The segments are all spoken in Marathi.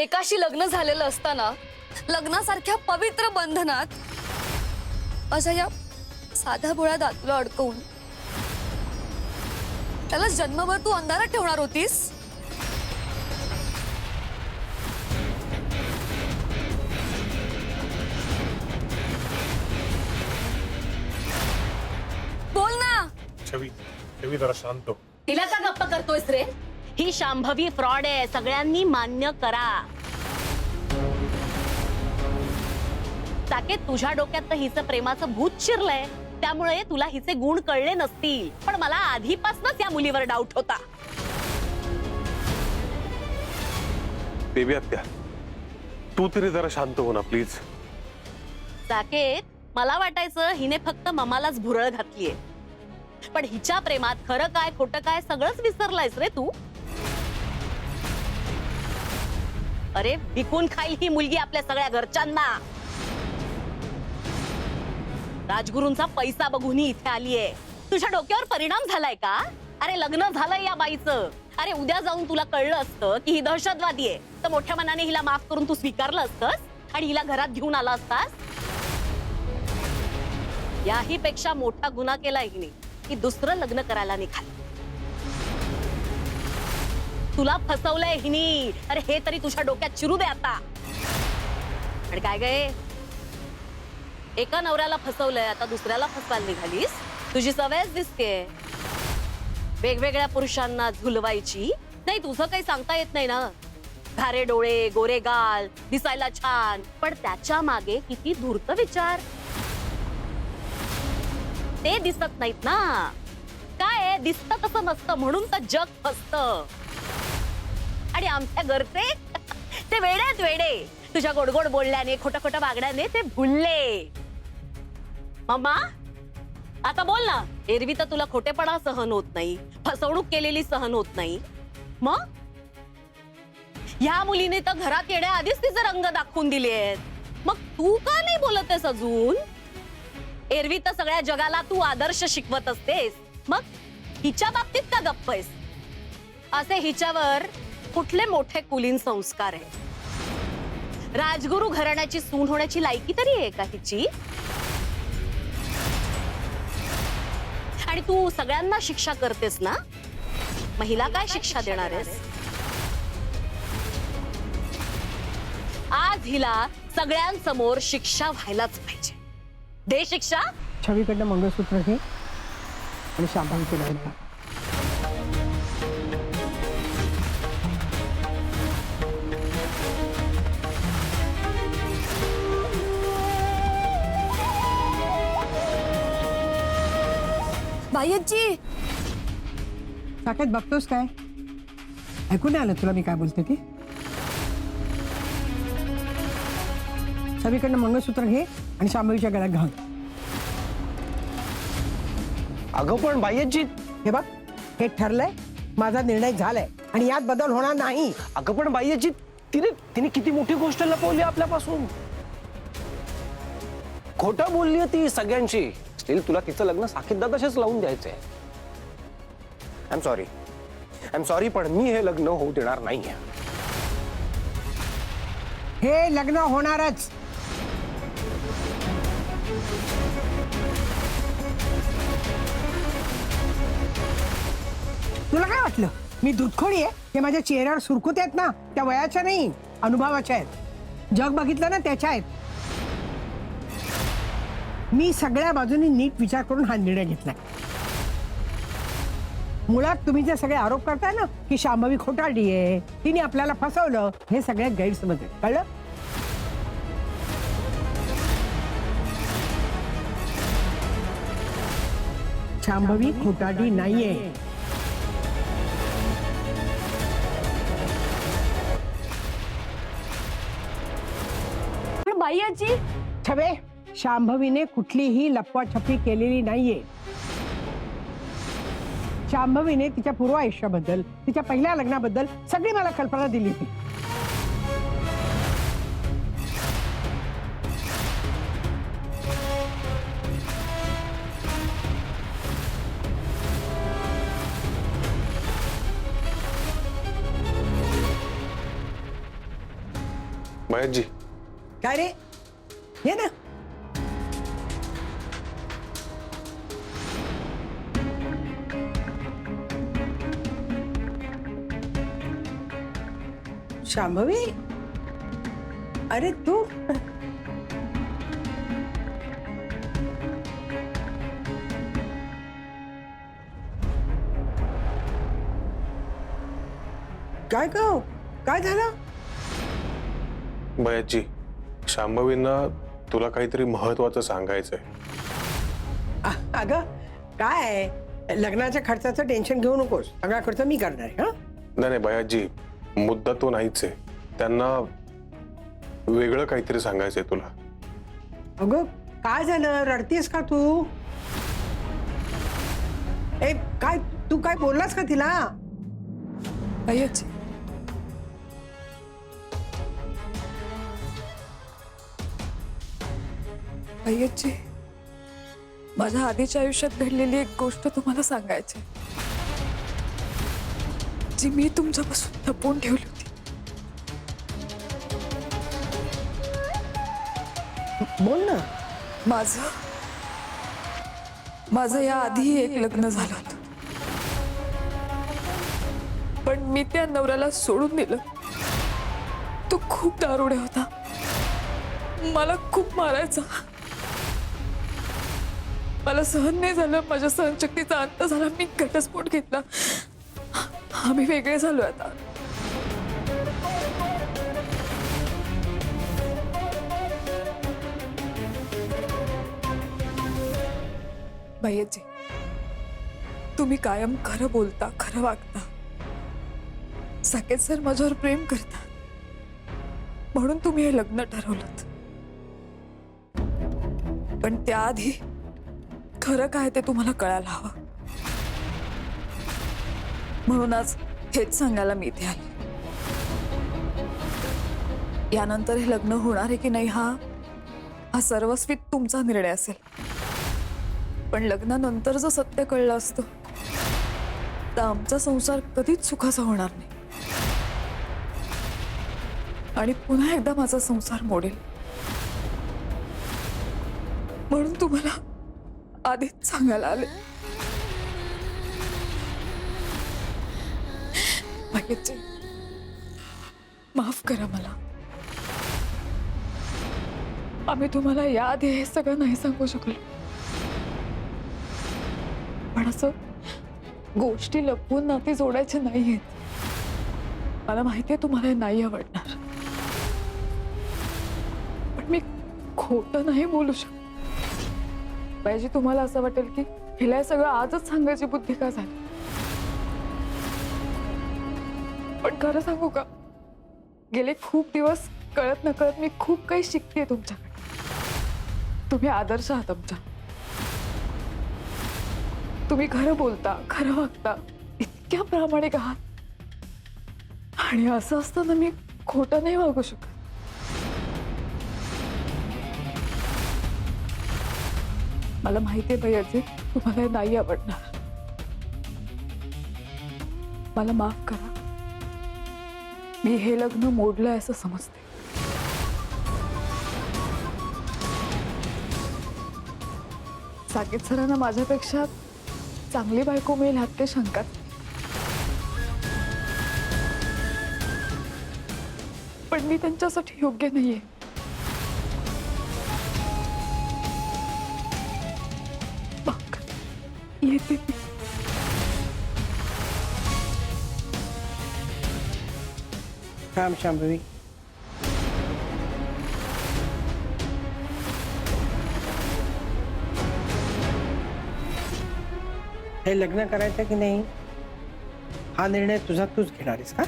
एकाशी लग्न झालेलं असताना लग्नासारख्या पवित्र बंधनात माझ्या या साध्या भोळ्या दातूला अडकवून त्याला जन्मभर तू अंधारात ठेवणार होतीस? बोल ना. छवी छवी जरा शांत हो. तिला का गप्प करतोयस रे? ही शांभवी फ्रॉड आहे, सगळ्यांनी मान्य करा. साकेत, तुझ्या डोक्यात तर हिचं प्रेमाचं भूत शिरलंय, त्यामुळे तुला हिचे गुण कळले नसतील. पण मला आधीपासूनच या मुलीवर डाऊट होता. बेबी आत्या, तू तरी जरा शांत हो ना प्लीज. साकेत, मला वाटायचं हिने फक्त ममालाच भुरळ घातलीये, पण हिच्या प्रेमात खरं काय खोटं काय सगळंच विसरलायस रे तू. अरे विकून खाईल ही मुलगी आपल्या सगळ्या घरच्यांना. राजगुरूंचा पैसा बघून ही इथे आलीये. तुझ्या डोक्यावर परिणाम झालाय का? अरे लग्न झालंय या बाईचं. अरे उद्या जाऊन तुला कळलं असतं की ही दहशतवादी आहे, तर मोठ्या मनाने हिला माफ करून तू स्वीकारलं असतंस आणि हिला घरात घेऊन आला असतास. याही पेक्षा मोठा गुन्हा केला हिने की दुसरं लग्न करायला निघाली. तुला फसवलंय हिनी. अरे हे तरी तुझ्या डोक्यात शिरू दे आता. आणि काय गे, एका नवऱ्याला फसवलंय, आता दुसऱ्याला फसवायला निघालीस. तुझी सवयच दिसतेय वेगवेगळ्या पुरुषांना झुलवायची. नाही, तुझं काही सांगता येत नाही ना. घारे डोळे, गोरे गाल, दिसायला छान, पण त्याच्या मागे किती धूर्त विचार ते दिसत नाहीत ना. काय दिसतं तसं नसतं म्हणून तर जग फसतं. आणि आमच्या घरचे ते वेडेत वेडे. तुझ्या गोडगोड बोलल्याने, खोटं खोटं वागण्याने ते भुलले. मम्मा आता बोल ना. एरवी तर तुला खोटेपणा सहन होत नाही, फसवणूक केलेली सहन होत नाही. मग ह्या मुलीने तर घरात येण्याआधीच तिचे रंग दाखवून दिलेत. मग तू का नाही बोलत आहेस अजून? एरवी तर सगळ्या जगाला तू आदर्श शिकवत असतेस, मग हिच्या बाबतीत का गप्प आहेस? असे हिच्यावर कुठले मोठे कुलीन संस्कार आहे? राजगुरू घराण्याची सून होण्याची लायकी तरी आहे का हिची? आणि तू सगळ्यांना शिक्षा करतेस ना, महिला काय शिक्षा देणार आहेस? आज हिला सगळ्यांसमोर शिक्षा व्हायलाच पाहिजे. दे शिक्षा. छवीकडनं मंगळसूत्र घे आणि शांभवीचे लग्न कर. बायजी, साकेत, बघतोस काय? ऐकून नाही आलं तुला मी काय बोलते ते? छवीकडनं मंगळसूत्र घे आणि शांभवीच्या गळ्यात घाल. अगं पण बाय्याची, हे बघ, हे ठरलंय, माझा निर्णय झालाय आणि यात बदल होणार नाही. अगं पण बाय्याची, तिने तिने किती मोठी गोष्ट लपवली आपल्यापासून. खोटं बोलली ती सगळ्यांची. स्टील तुला तिचं लग्न साकेत दादाशीच लावून द्यायचंय. आय एम सॉरी, पण मी हे लग्न होऊ देणार नाही. हे लग्न होणारच. तुला काय वाटलं मी दूधखोडी आहे? हे माझ्या चेहऱ्यावर सुरकुत आहेत ना, त्या वयाच्या नाही, अनुभवाच्या आहेत. जग बघितलं ना, त्याच्या आहेत. मी सगळ्या बाजूनी नीट विचार करून हा निर्णय घेतलाय. मुळात तुम्ही जे सगळे आरोप करताय ना की शांभवी खोटारडी आहे, तिने आपल्याला फसवलं, हे सगळे गैरसमज आहे. कळलं? शांभवी खोटारडी नाहीये. पण बायजी, छवे, शांभवीने कुठलीही लपवाछपी केलेली नाहीये. शांभवीने तिच्या पूर्व आयुष्याबद्दल, तिच्या पहिल्या लग्नाबद्दल सगळी मला कल्पना दिली होती. बयाजी, काय रे, ये ना. शांभवी, अरे तू काय ग, काय झालं? बयाजी, शांभवींना तुला काहीतरी महत्वाचं सांगायचंय. अगं काय, लग्नाच्या खर्चाचं टेन्शन घेऊ नकोस, सगळा खर्च मी करणार आहे. हा, नाही नाही बयाजी, मुद्दा तो नाहीच आहे. त्यांना वेगळं काहीतरी सांगायचंय तुला. अगं काय झालं, रडतीस का तू? ए काय, तू काय बोललास का तिला? भैयाजी, भैयाजी, माझ्या आधीच्या आयुष्यात घडलेली एक गोष्ट तुम्हाला सांगायची, जी मी तुमच्यापासून लपवून ठेवली होती. बोल ना. माझं या आधी एक लग्न झालं होतं, पण मी त्या नवऱ्याला सोडून दिलं. तो खूप दारुडे होता, मला खूप मारायचा. मला सहन नाही झालं, माझ्या सहनशक्तीचा अंत झाला. मी घटस्फोट घेतला. आम्ही वेगळे झालो आता. भैयाजी, तुम्ही कायम खरं बोलता, खरं वागता. साकेत सर माझ्यावर प्रेम करतात, म्हणून तुम्ही हे लग्न ठरवलं. पण त्याआधी खरं काय ते तुम्हाला कळायला हवं, म्हणून आज हेच सांगायला मी इथे आले. यानंतर हे लग्न होणार आहे की नाही हा सर्वस्वी तुमचा निर्णय असेल. पण लग्नानंतर जर सत्य कळलं असतं तर आमचा संसार कधीच सुखाचा होणार नाही आणि पुन्हा एकदा माझा संसार मोडेल. म्हणून तुम्हाला आधीच सांगायला आले. भाग्यजी, माफ करा मला. आम्ही तुम्हाला याआधी हे सगळं नाही सांगू शकलो, पण असं गोष्टी लपवून नाती जोडायचे नाहीयेत. मला माहितीये तुम्हाला हे नाही आवडणार, पण मी खोटं नाही बोलू शकत. पाहिजे तुम्हाला असं वाटेल की हिला हे सगळं आजच सांगायची बुद्धी का झाली. पण खरं सांगू का, गेले खूप दिवस कळत नकळत मी खूप काही शिकतेय तुमच्याकडे. तुम्ही आदर्श आहात आमच्या. तुम्ही खरं बोलता, खरं वागता, इतक्या प्रामाणिक आहात. आणि असं असताना मी खोटं नाही वागू शकत. मला माहिती आहे भैयाजी, तुम्हाला हे नाही आवडणार. मला माफ करा. मी हे लग्न मोडलंय असं समजते. साकेत सरांना माझ्यापेक्षा चांगली बायको मिळेल ह्यात ते शंकाच. पण मी त्यांच्यासाठी योग्य नाहीये. येते मी. थांब शांभवी. हे लग्न करायचं की नाही हा निर्णय तुझा तूच घेणार आहेस का?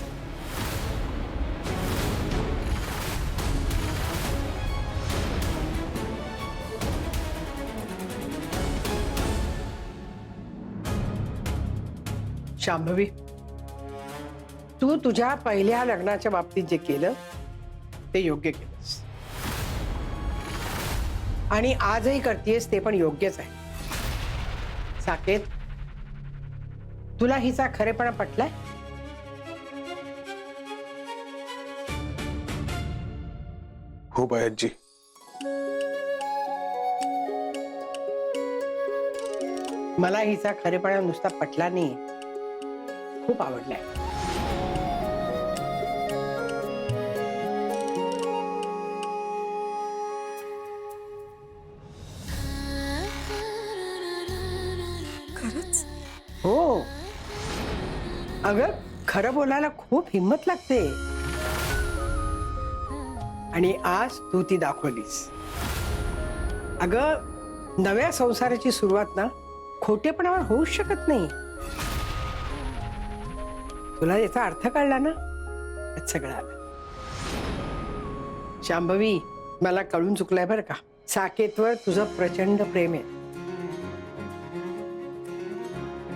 शांभवी, तू तुझ्या पहिल्या लग्नाच्या बाबतीत जे केलं ते योग्य केलंस आणि आजही करतेस ते पण योग्यच आहे. साकेत, तुला हिचा खरेपणा पटलाय? खूप आहे आजी. मला हिचा खरेपणा नुसता पटला नाही, खूप आवडलाय. खरंच? हो, अगं खरं बोलायला खूप हिंमत लागते आणि आज तू ती दाखवलीस. अगं नव्या संसाराची सुरुवात ना खोटेपणावर होऊच शकत नाही. तुला याचा अर्थ कळला ना, यात सगळं आलं. शांभवी, मला कळून चुकलंय बरं का, साकेतवर तुझं प्रचंड प्रेम आहे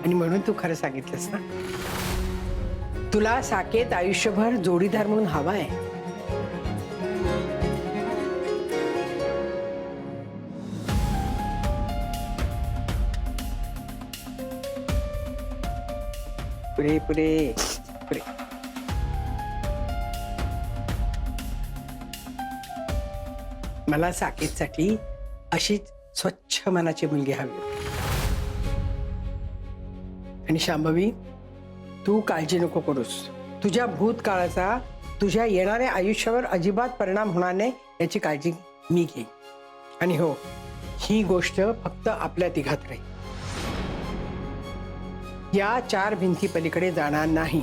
आणि म्हणून तू खरं सांगितलंस ना. तुला साकेत आयुष्यभर जोडीदार म्हणून हवाय. पुरे पुरे पुरे. मला साकेतसाठी अशीच स्वच्छ मनाची मुलगी हवी. आणि शांभवी, तू काळजी नको करूस. तुझ्या भूतकाळाचा तुझ्या येणाऱ्या आयुष्यावर अजिबात परिणाम होणार नाही याची काळजी मी घेईन. आणि हो, ही गोष्ट फक्त आपल्या तिघात राहील, या 4 भिंती पलीकडे जाणार नाही.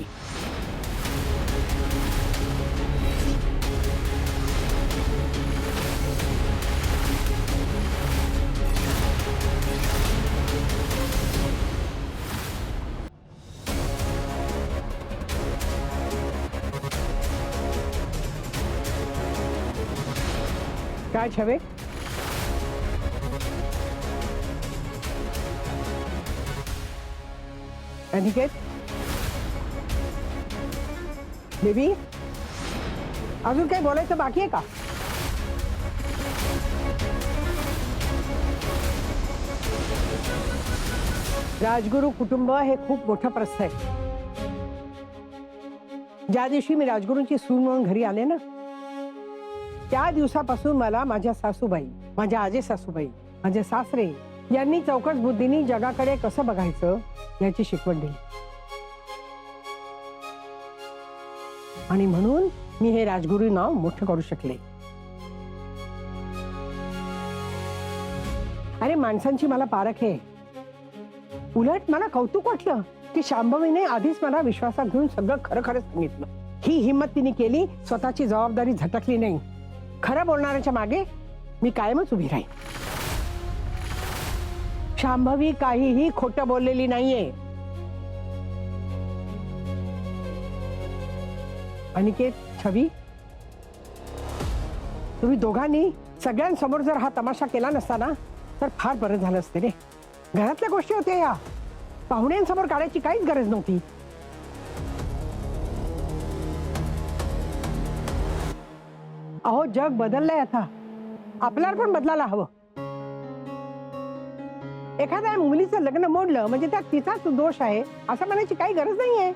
काय छवे? अनिकेत, बेबी, अजून काही बोलायचं बाकी आहे का? राजगुरू कुटुंब हे खूप मोठं प्रस्थ आहे. ज्या दिवशी मी राजगुरूंची सून म्हणून घरी आले ना, त्या दिवसापासून मला माझ्या सासूबाई, माझ्या आजे सासूबाई, माझे सासरे यांनी चौकस बुद्धीने जगाकडे कसं बघायचं याची शिकवण दिली. आणि म्हणून मी हे राजगुरू नाव मोठं करू शकले. अरे माणसांची मला पारख आहे. उलट मला कौतुक वाटलं की शांभवीने आधीच मला विश्वासात घेऊन सगळं खरं खरं सांगितलं. ही हिंमत तिने केली, स्वतःची जबाबदारी झटकली नाही. खरं बोलणाऱ्याच्या मागे मी कायमच उभी राहील. शांभवी काहीही खोटं बोललेली नाहीये. अनिकेत, छवी, तुम्ही दोघांनी सगळ्यांसमोर जर हा तमाशा केला नसता ना तर फार बरं झालं असते रे. घरातल्या गोष्टी होत्या या, पाहुण्यांसमोर काढायची काहीच गरज नव्हती. अहो, जग बदललंय आता, आपल्याला पण बदलायला हवं. एखाद्या मुलीचं लग्न मोडलं म्हणजे त्यात तिचाच दोष आहे असं म्हणायची काही गरज नाहीये.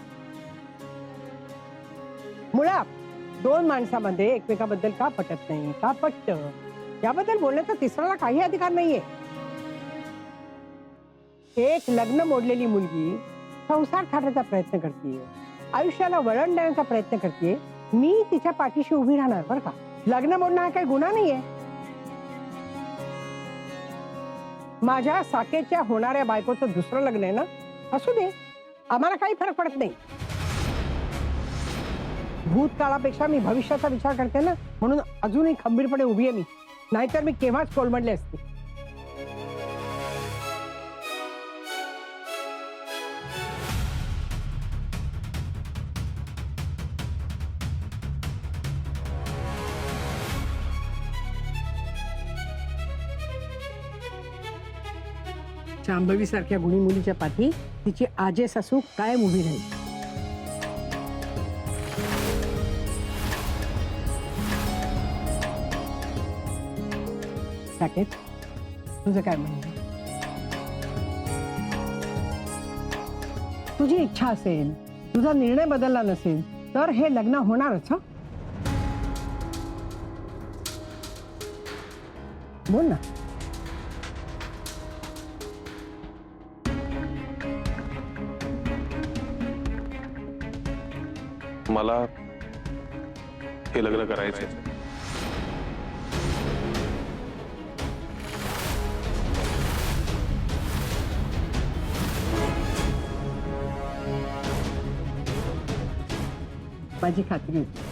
मुळात 2 माणसामध्ये एकमेकाबद्दल का पटत नाही, का पटतं, याबद्दल बोलण्याचा तिसऱ्याला काही अधिकार नाहीये. एक लग्न मोडलेली मुलगी संसार थाटायचा प्रयत्न करते, आयुष्याला वळण देण्याचा प्रयत्न करते. मी तिच्या पाठीशी उभी राहणार बरं का. लग्न मोडणं हा काही गुन्हा नाहीये. माझ्या साकेच्या होणाऱ्या बायकोचं दुसरं लग्न आहे ना, असू दे, आम्हाला काही फरक पडत नाही. भूतकाळापेक्षा मी भविष्याचा विचार करते ना, म्हणून अजूनही खंबीरपणे उभी आहे मी. नाहीतर मी केव्हाच कोलमडले असते. शांभवी सारख्या गुणी मुलीच्या पाठी तिची आजे सासू कायम उभी राहील. साकेत, तुझं काय म्हणणं? तुझी इच्छा असेल, तुझा निर्णय बदलला नसेल तर हे लग्न होणारच. बोल ना. मला हे लग्न करायचंय. माझी खात्री होती.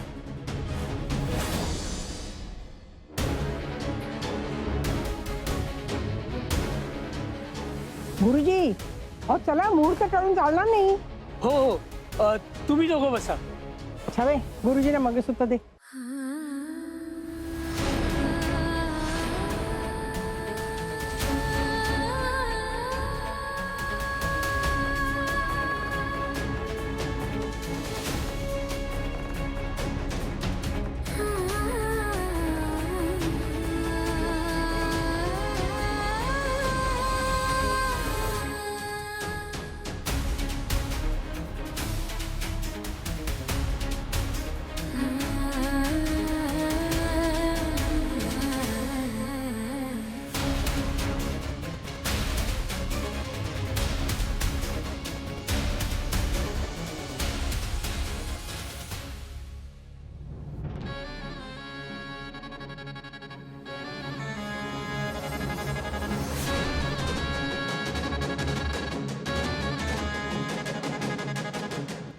गुरुजी, अहो चला, मुहूर्त टळून चालणार नाही. हो हो तुम्ही दोघं बसा. छावे, गुरुजीला मंगळसूत्र दे.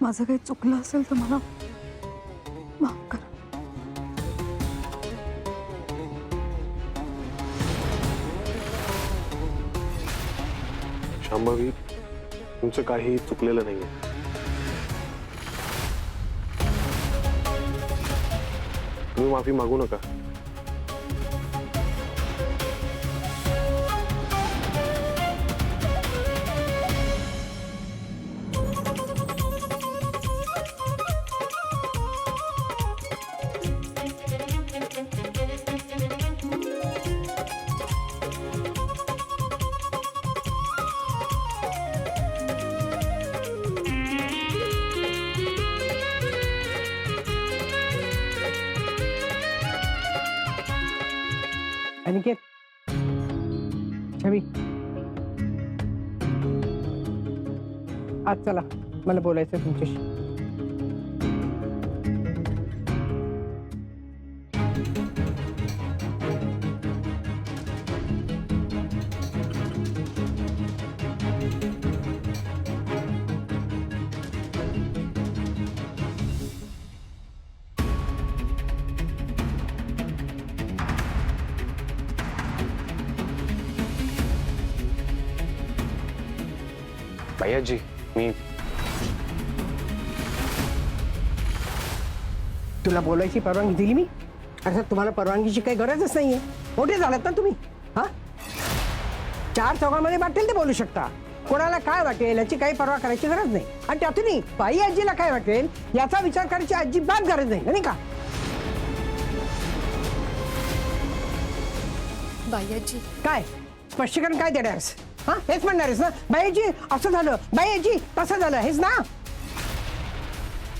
माझं काही चुकलं असेल तर मला माफ करा. शांभवी, तुमचं काही चुकलेलं नाहीये. तुम्ही माफी मागू नका. अनिकेत, छवी, आज चला, मला बोलायचं तुमच्याशी. भैयाजी, मी तुला बोलायची परवानगी दिली मी. अर्थात तुम्हाला परवानगीची काही गरजच नाहीये. मोठे झालात ना तुम्ही. हा, चार चौघांमध्ये वाटेल ते बोलू शकता. कोणाला काय वाटेल याची काही पर्वा करायची गरज नाही. आणि त्यातूनही बाई आजीला काय वाटेल याचा विचार करायची अजिबात गरज नाही का. बायाजी, काय स्पष्टीकरण काय देणारस? हा, हेच म्हणणारस ना, बाईजी असं झालं, बाईजी तसं झालं, हेच ना.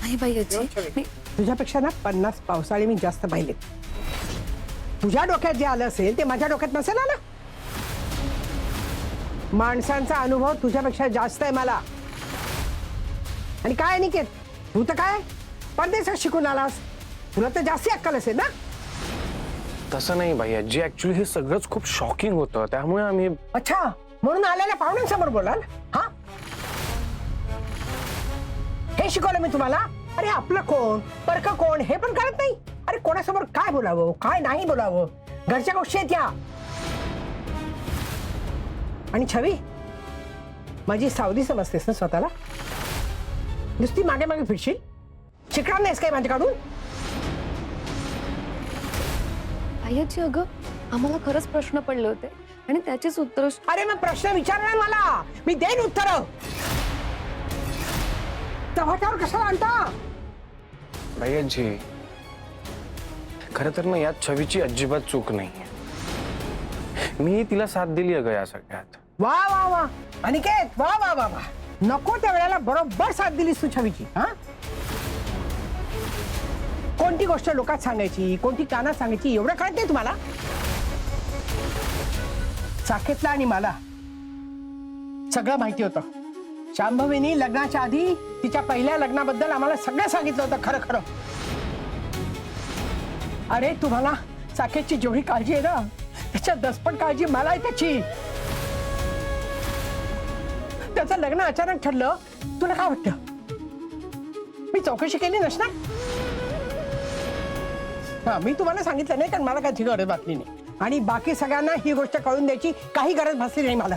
नाही बायाजी, तुझ्यापेक्षा ना 50 पावसाळे मी जास्त पाहिलेत. तुझ्या डोक्यात जे आलं असेल ते माझ्या डोक्यात नसेल आलं. माणसांचा अनुभव तुझ्यापेक्षा जास्त आहे मला. आणि काय निकेत, तू तर काय परदेशात शिकून आलास, तुला तर जास्ती अक्कल असेल ना. तसं नाही भैयाजी, ऍक्च्युली हे सगळंच खूप शॉकिंग होतं, त्यामुळे आम्ही. अच्छा, म्हणून आलेल्या पाहुण्यांसमोर बोलाल? हा, हे शिकवलं मी तुम्हाला. अरे आपलं कोण परक कोण हे पण कळत नाही. अरे कोणासमोर काय बोलावं काय नाही बोलावं, घरच्या गोष्टी आहेत या. आणि छवी, माझी सावली समजतेस ना स्वतःला. नुसती मागे मागे फिरशील, शिकणार नाहीस काय माझ्याकडून. बायाजी, अगं आम्हाला खरंच प्रश्न पडले होते आणि त्याचीच उत्तर. अरे मग प्रश्न विचारणार मला, मी देईन उत्तर. तव्हाच्यावर कशाला आणता. भैयाजी, खरं तर ना यात छवीची अजिबात चूक नाही. मी तिला साथ दिली अगं या सगळ्यात. वा वा वा अनिकेत, वा वा वा वा. नको त्या वेळेला बरोबर साथ दिलीस तू छवीची. हा, कोणती गोष्ट लोकात सांगायची कोणती कानात सांगायची एवढं कळत नाही तुम्हाला. साकेतला आणि मला सगळं माहिती होतं. शांभवीनी लग्नाच्या आधी तिच्या पहिल्या लग्नाबद्दल आम्हाला सगळं सांगितलं होतं, खरं खरं. अरे तुम्हाला साकेतची जेवढी काळजी आहे ना, त्याच्या दसपट काळजी मला आहे त्याची. त्याचं लग्न अचानक ठरलं, तुला काय वाटतं मी चौकशी केली नसणार? हा, मी तुम्हाला सांगितलं नाही कारण मला काही गरज भासली नाही, आणि बाकी सगळ्यांना ही गोष्ट कळून द्यायची काही गरज भासली नाही मला.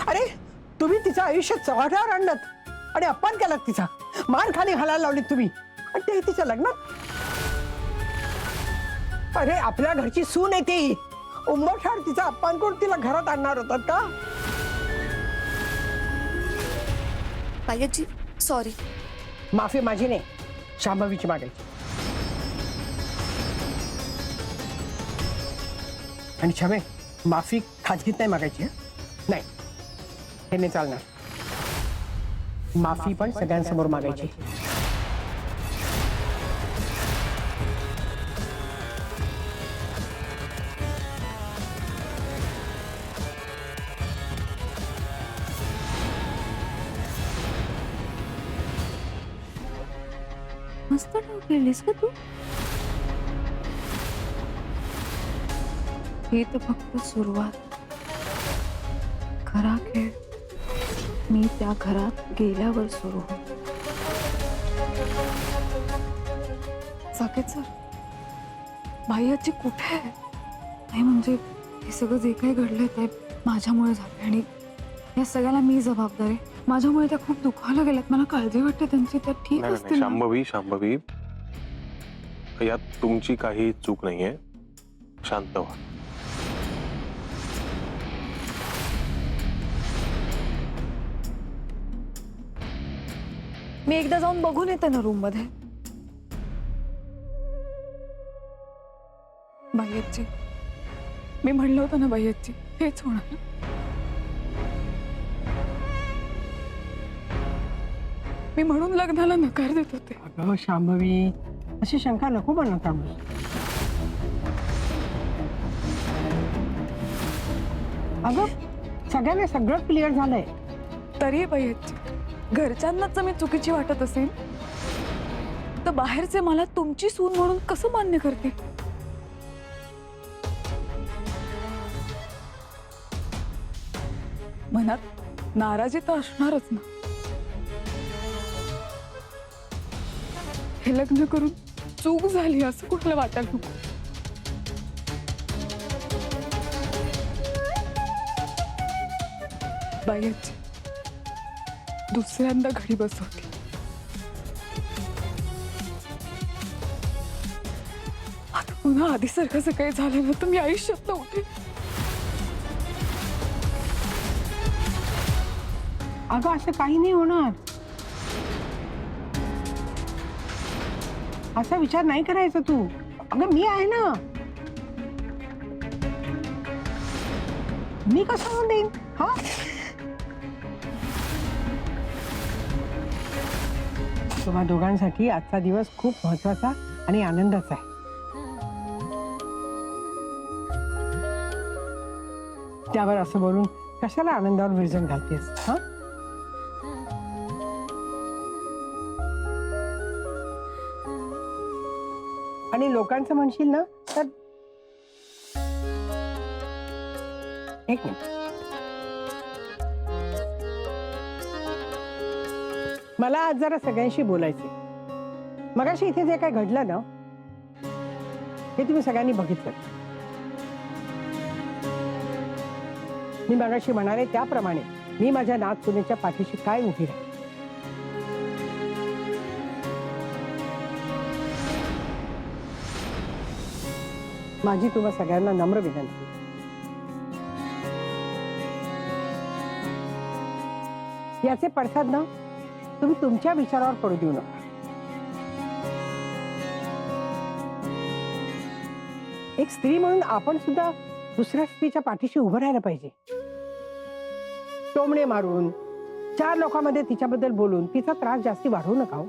अरे तुम्ही तिचं आयुष्य चव्हाट्यावर आणलं आणि अपमान केलात, तिचा मान खाली घालायला लावलीत तुम्ही, आणि ते तिचं लग्न. अरे आपल्या घरची सून आहे ती, उंबरठार तिचा अपमान करून तिला घरात आणणार होतात का? बाय्याजी सॉरी. माफी माझी नाही, शांभवीची मागायची. आणि क्षमे, माफी खाजगीत नाही मागायची. हं? नाही, हे नाही चालणार. माफी पण सगळ्यांसमोर मागायची. मस्त डाव खेळलीस का तू? ही तर फक्त सुरुवात. खरा खेळ मी त्या घरात गेल्यावर सुरू होईल. साकेत सर, बाईची कुठे आहे? नाही म्हणजे हे सगळं जे काही घडलंय ते माझ्यामुळे झालं, आणि या सगळ्याला मी जबाबदार आहे. माझ्यामुळे त्या खूप दुखावल्या गेल्यात. मला काळजी वाटते त्यांची. त्या ठीक नाही असतील ना? शांभवी, यात तुमची काही चूक नाहीये. शांत व्हा. मी एकदा जाऊन बघून येते ना रूम मध्ये. बाय्याची, मी म्हणलं होतं ना बाय्याची, हेच होणार. मी म्हणून लग्नाला नकार देत होते. अगं शांभवी, अशी शंका नको बनवता. अगं सगळ्यांना सगळं क्लिअर झालंय. तरी बाय्याची, घरच्यांनाच जर मी चुकीची वाटत असेल तर बाहेरचे मला तुमची सून म्हणून कसं मान्य करते? मनात नाराजी तर असणारच ना. हे लग्न करून चूक झाली असं कुठलं वाटायला नको. बाय्याची, दुसऱ्यांदा घडी बसवते. आता पुन्हा आधीसारखं असं काही झालं ना तर मी आयुष्यात नव्हते. अगं असं काही नाही होणार. असा विचार नाही करायचा तू. अगं मी आहे ना, मी कसं होऊन देईन? हा, तुम्हा दोघांसाठी आजचा दिवस खूप महत्वाचा आणि आनंदाचा आहे. त्यावर असं बोलून कशाला आनंदावर विरजण घालतेस? हा, आणि लोकांचं म्हणशील ना तर एक मिनिट, मला आज जरा सगळ्यांशी बोलायचे. मगाशी इथे जे काय घडलं ना हे तुम्ही सगळ्यांनी बघितलं. मी मगाशी म्हणाले त्याप्रमाणे मी माझ्या नाथ सुनेच्या पाठीशी काय उभी राहील. माझी तुम्हा सगळ्यांना नम्र विनंती, याचे पडसाद ना तुम्ही तुमच्या विचारावर पडू देऊ नका. एक स्त्री म्हणून आपण सुद्धा दुसऱ्या स्त्रीच्या पाठीशी उभं राहायला पाहिजे. टोमणे मारून, चार लोकांमध्ये तिच्याबद्दल बोलून तिचा त्रास जास्ती वाढवू नका हो.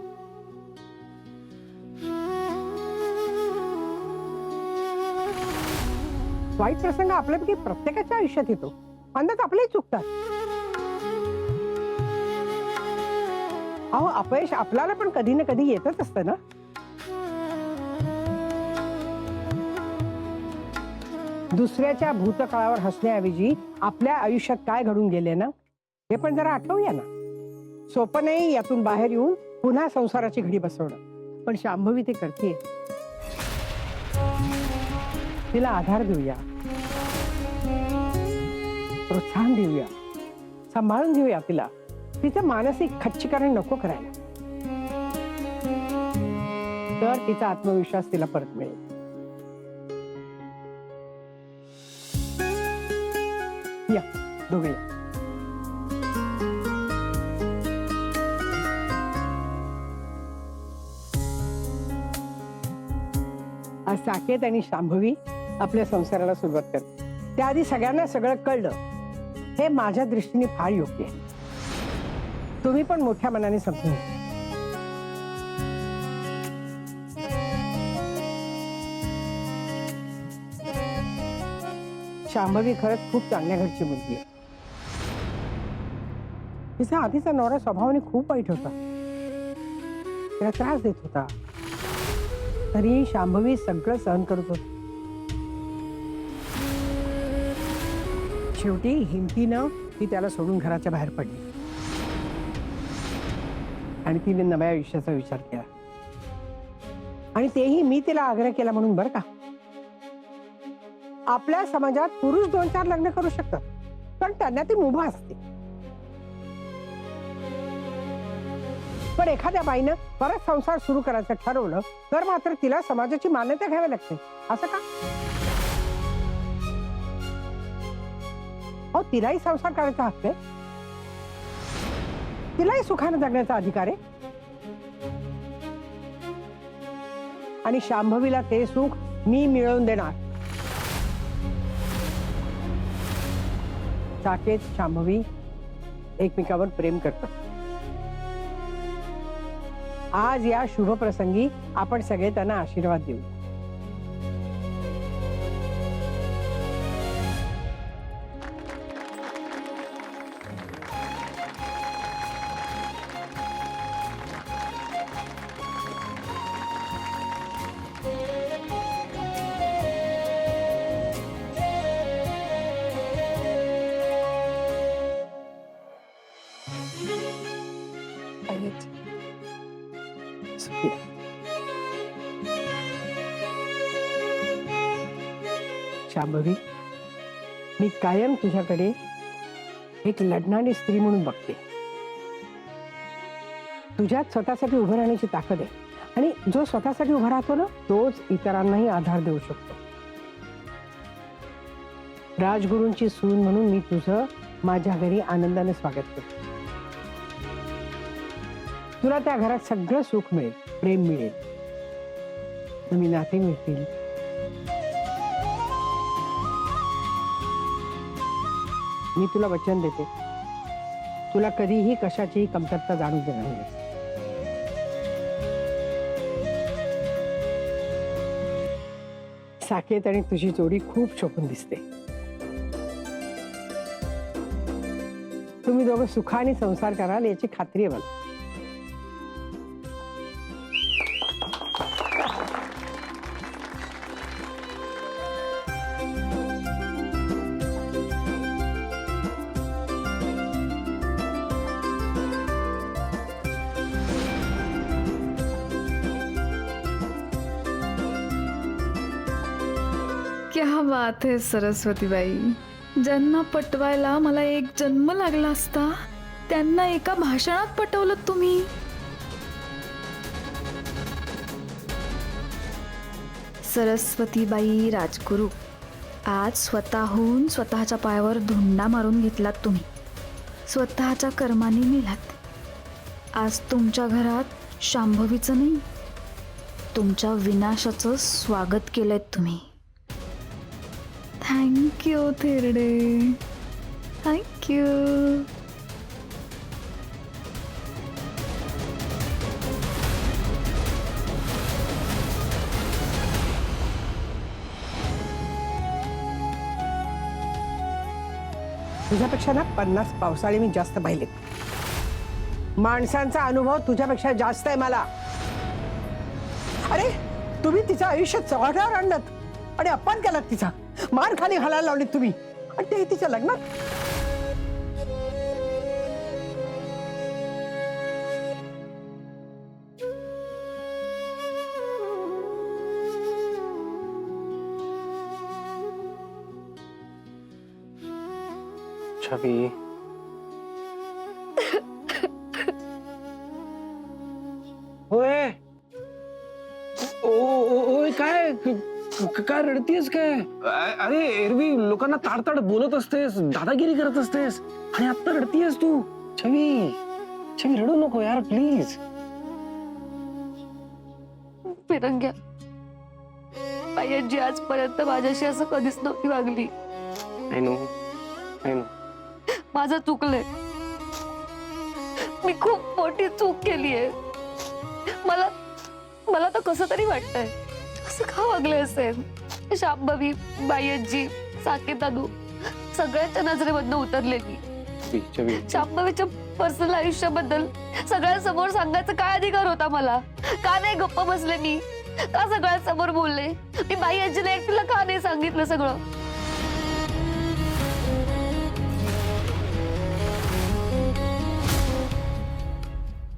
वाईट प्रसंग आपल्यापैकी प्रत्येकाच्या आयुष्यात येतो, अंदाज आपलेही चुकतात. अहो, अपयश आपल्याला पण कधी ना कधी येतच असतं ना. दुसऱ्याच्या भूतकाळावर हसण्याऐवजी आपल्या आयुष्यात काय घडून गेले ना, हे पण जरा आठवूया ना. सोपं नाही यातून बाहेर येऊन पुन्हा संसाराची घडी बसवणं, पण शांभवी ते करते. तिला आधार देऊया, प्रोत्साहन देऊया, सांभाळून घेऊया तिला. तिचं मानसिक खच्चीकरण नको करायला, तर तिचा आत्मविश्वास तिला परत मिळेल. या दोघे या. आज साकेत आणि शांभवी आपल्या संसाराला सुरुवात करते. त्याआधी सगळ्यांना सगळं कळलं, हे माझ्या दृष्टीने फार योग्य आहे. तुम्ही पण मोठ्या मनाने समजून घ्या. शांभवी खरंच खूप चांगल्या घरची मुलगी आहे. तिचा आधीचा नवरा स्वभावाने खूप वाईट होता, तिला त्रास देत होता, तरी शांभवी सगळं सहन करत होती. शेवटी हिमतीनं ती त्याला सोडून घराच्या बाहेर पडली आणि तिने नव्या आयुष्याचा विचार केला. आणि तेही मी तिला आग्रह केला म्हणून, बरं का. आपल्या समाजात पुरुष 2-4 लग्न करू शकतात, पण त्यांना ती मुभा असते. पण एखाद्या बाईनं परत संसार सुरू करायचं ठरवलं तर मात्र तिला समाजाची मान्यता घ्यावी लागते. असं का? हो, तिलाही संसार करायचा हक्क आहे, तिलाही सुखाने जगण्याचा अधिकार आहे. आणि शांभवीला ते सुख मी मिळवून देणार. साकेत, शांभवी एकमेकावर प्रेम करतात. आज या शुभ प्रसंगी आपण सगळे त्यांना आशीर्वाद देऊ. आहेत. शांभवी, मी कायम तुझ्याकडे एक लढणारी स्त्री म्हणून बघते. तुझ्यात स्वतःसाठी उभं राहण्याची ताकद आहे, आणि जो स्वतःसाठी उभा राहतो ना, तोच इतरांनाही आधार देऊ शकतो. राजगुरूंची सून म्हणून मी तुझं माझ्या घरी आनंदाने स्वागत करतो. तुला त्या घरात सगळं सुख मिळेल, प्रेम मिळेल, नवीन नाते मिळतील. मी तुला वचन देते, तुला कधीही कशाचीही कमतरता जाणू देणार नाही. साकेत आणि तुझी जोडी खूप शोभून दिसते. तुम्ही दोघं सुखाने संसार कराल याची खात्री आहे मला. क्या बात है सरस्वतीबाई. ज्यांना पटवायला मला एक जन्म लागला असता, त्यांना एका भाषणात पटवलं तुम्ही. सरस्वतीबाई राजगुरू, आज स्वतःहून स्वतःच्या पायावर धुंडा मारून घेतलात तुम्ही. स्वतःच्या कर्माने मेलात. आज तुमच्या घरात शांभवीचं नाही, तुमच्या विनाशाचं स्वागत केलंय तुम्ही. Thank you थेरडे, thank you. तुझ्यापेक्षा ना 50 पावसाळे मी जास्त पाहिलेत. माणसांचा अनुभव तुझ्यापेक्षा जास्त आहे मला. अरे तुम्ही तिचं आयुष्य चव्हाट्यावर आणलं आणि अपमान केलात तिचा. मान खाली घालायला लावलीत तुम्ही आणि ते तिच्या लग्नात. छवी होय ओय काय काय रडतीयस काय? अरे एरवी लोकांना ताडताड बोलत असतेस, दादागिरी करत असतेस आणि आता रडतीयस तू. छवी छवी रडू नको यार प्लीज. फिरंग्या, बाई आजपर्यंत माझ्याशी असं कधीच नव्हती वागली. आय नो माझं चुकलंय. मी खूप मोठी चूक केलीये. मला मला तर कसं तरी वाटतंय असं का वागले असेल. शांभवी, बायजी, साकेत दादू सगळ्यांच्या नजरेमधनं उतरले मी. शांभवीच्या पर्सनल आयुष्याबद्दल सगळ्यांसमोर सांगायचा काय अधिकार होता मला? का नाही गप्प बसले मी? का सगळ्यांसमोर बोलले? मी बाई आजीला एकटीला का नाही सांगितलं सगळं?